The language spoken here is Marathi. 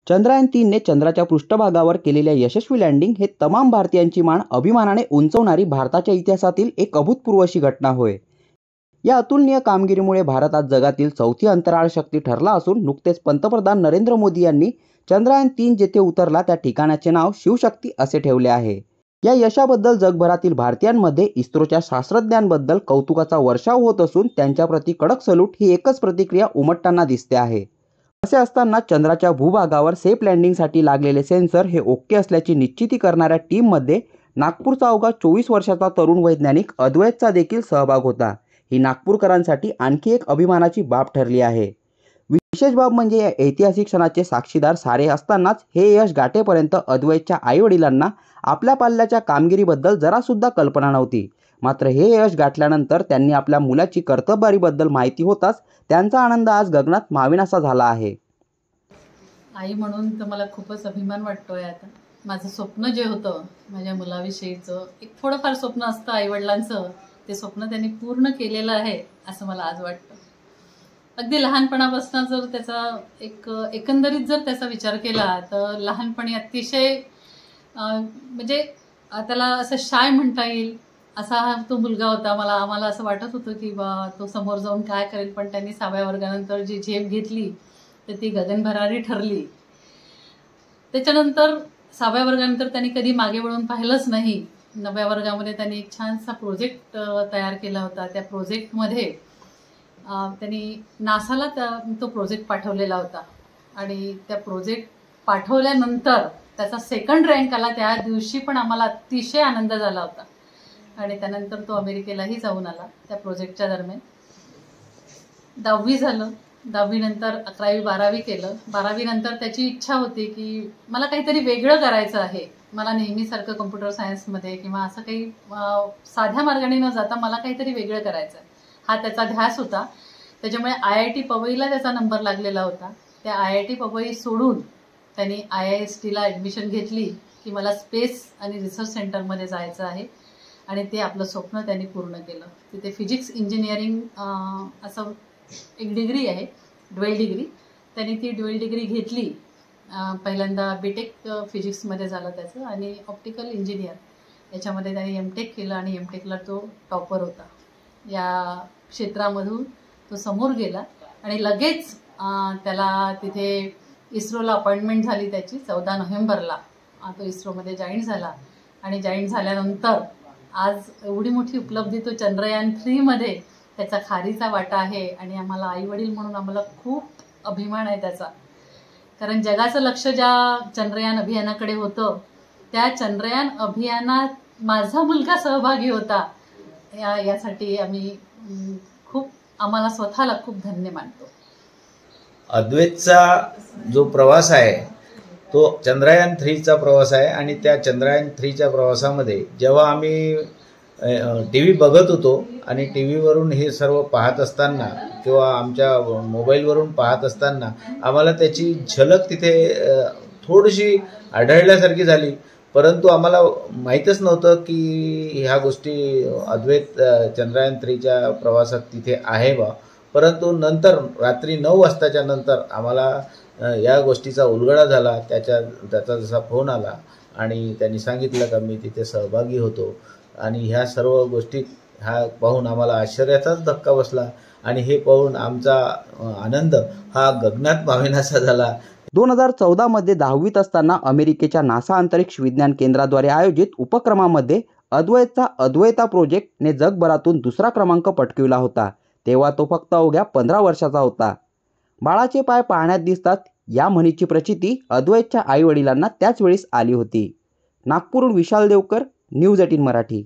चंद्रयान-3 ने चंद्राच्या पृष्ठभागावर केलेल्या यशस्वी लँडिंग हे तमाम भारतीयांची मान अभिमानाने उंचवणारी भारताच्या इतिहासातील एक अभूतपूर्व अशी घटना होय। या अतुलनीय कामगिरीमुळे भारत आज जगातील चौथी अंतराळ शक्ती ठरला असून नुकतेच पंतप्रधान नरेंद्र मोदी यांनी चंद्रयान-3 जेथे उतरला त्या ठिकाणाचे नाव शिवशक्ती असे ठेवले आहे। या यशाबद्दल जगभरातील भारतीयांमध्ये इस्रोच्या शास्त्रज्ञांबद्दल कौतुकाचा वर्षाव होत असून त्यांच्याप्रती कडक सल्यूट ही एकच प्रतिक्रिया उमटताना दिसते आहे। असे असताना चंद्राच्या भूभागावर सेफ लँडिंगसाठी लागलेले सेन्सर हे ओके असल्याची निश्चिती करणाऱ्या टीममध्ये नागपूरचा अवघा 24 वर्षाचा तरुण वैज्ञानिक अद्वैतचा देखील सहभाग होता। ही नागपूरकरांसाठी आणखी एक अभिमानाची बाब ठरली आहे। विशेष बाब म्हणजे या ऐतिहासिक क्षणाचे साक्षीदार सारे असतानाच हे यश गाठेपर्यंत अद्वैतच्या आईवडिलांना आपल्या पाल्याच्या कामगिरीबद्दल जरासुद्धा कल्पना नव्हती। मात्र हे यश गाठल्यानंतर त्यांनी आपल्या मुलाची कर्तबगारीबद्दल माहिती होताच त्यांचा आनंद आज गगनात मावेनासा झाला आहे। आई म्हणून तर मला खूपच अभिमान वाटतोय। आता माझं स्वप्न जे होतं माझ्या मुलाविषयीचं एक थोडंफार स्वप्न असतं आईवडिलांचं, ते स्वप्न त्यांनी पूर्ण केलेलं आहे असं मला आज वाटतं। अगदी लहानपणापासून जर त्याचा एकंदरीत जर त्याचा विचार केला तर लहानपणी अतिशय म्हणजे त्याला असं शाय म्हणता येईल असा तो मुलगा होता। आम्हाला असं वाटत होतं की बा तो समोर जाऊन काय करेल, पण त्यांनी 6व्या वर्गानंतर जी झेप घेतली तर ती गगनभरारी ठरली। त्याच्यानंतर 6व्या वर्गानंतर त्यांनी कधी मागे वळून पाहिलंच नाही। 9व्या वर्गामध्ये त्यांनी एक छानसा प्रोजेक्ट तयार केला होता। त्या प्रोजेक्टमध्ये त्यांनी नासाला तो प्रोजेक्ट पाठवलेला होता आणि त्या प्रोजेक्ट पाठवल्यानंतर त्याचा सेकंड रँक आला। त्या दिवशी पण आम्हाला अतिशय आनंद झाला होता आणि त्यानंतर तो अमेरिकेलाही जाऊन आला त्या प्रोजेक्टच्या दरम्यान। 10वी झालं, 10वी नंतर 11वी 12वी केलं। 12वी नंतर त्याची इच्छा होती की मला काहीतरी वेगळं करायचं आहे, मला नेहमीसारखं कम्प्युटर सायन्समध्ये किंवा असं काही साध्या मार्गाने न जाता मला काहीतरी वेगळं करायचं आहे हा त्याचा ध्यास होता। त्याच्यामुळे IIT पवईला त्याचा नंबर लागलेला होता। त्या IIT पवई सोडून त्यांनी IISTला ॲडमिशन घेतली की मला स्पेस आणि रिसर्च सेंटरमध्ये जायचं आहे आणि ते आपलं स्वप्न त्यांनी पूर्ण केलं। तिथे फिजिक्स इंजिनिअरिंग असं एक डिग्री आहे, ड्वेल डिग्री। त्यांनी ती ड्वेल डिग्री घेतली। पहिल्यांदा BTech फिजिक्समध्ये झालं त्याचं आणि ऑप्टिकल इंजिनियर याच्यामध्ये त्यांनी MTech केलं आणि MTechला तो टॉपर होता। या क्षेत्रामधून तो समोर गेला आणि लगेच त्याला तिथे इस्रोला अपॉइंटमेंट झाली त्याची 14 नोव्हेंबरला तो इस्रोमध्ये जॉईन झाला आणि जॉईन झाल्यानंतर आज एवढी मोठी उपलब्धी तो चंद्रयान-3 मध्ये त्याचा खारीचा वाटा आहे आणि आम्हाला आईवडील म्हणून आम्हाला खूप अभिमान आहे त्याचा। कारण जगाचं लक्ष ज्या चंद्रयान अभियानाकडे होतं त्या चंद्रयान अभियानात माझा मुलगा सहभागी होता यासाठी आम्ही आम्हाला स्वतःला खूप धन्य मानतो। अद्वैतचा जो प्रवास आहे तो चंद्रयान-3चा प्रवास आहे आणि त्या चंद्रयान-3च्या प्रवासामध्ये जेव्हा आम्ही TV बघत होतो आणि TV वरून हे सर्व पाहत असताना किंवा आमच्या मोबाईलवरून पाहत असताना आम्हाला त्याची झलक तिथे थोडीशी आढळल्यासारखी झाली। परंतु आम्हाला माहीतच नव्हतं की ह्या गोष्टी अद्वैत चंद्रयान-3च्या प्रवासात तिथे आहे बा। परंतु नंतर रात्री 9 वाजताच्या नंतर आम्हाला या गोष्टीचा उलगडा झाला। त्याचा जसा फोन आला आणि त्यांनी सांगितलं का मी तिथे सहभागी होतो आणि ह्या सर्व गोष्टी पाहून आम्हाला आश्चर्याचाच धक्का बसला आणि हे पाहून आमचा आनंद हा गगनात मावेनासा झाला। 2014 मध्ये 10वीत असताना अमेरिकेच्या नासा अंतरिक्ष विज्ञान केंद्राद्वारे आयोजित उपक्रमामध्ये अद्वैतचा अद्वैता प्रोजेक्टने जगभरातून दुसरा क्रमांक पटकावला होता। तेव्हा तो फक्त अवघ्या 15 वर्षाचा होता। बाळाचे पाय पाहण्यात दिसतात या म्हणीची प्रचिती अद्वैतच्या आईवडिलांना त्याच वेळेस आली होती। नागपूरहून विशाल देवकर, न्यूज 18 मराठी।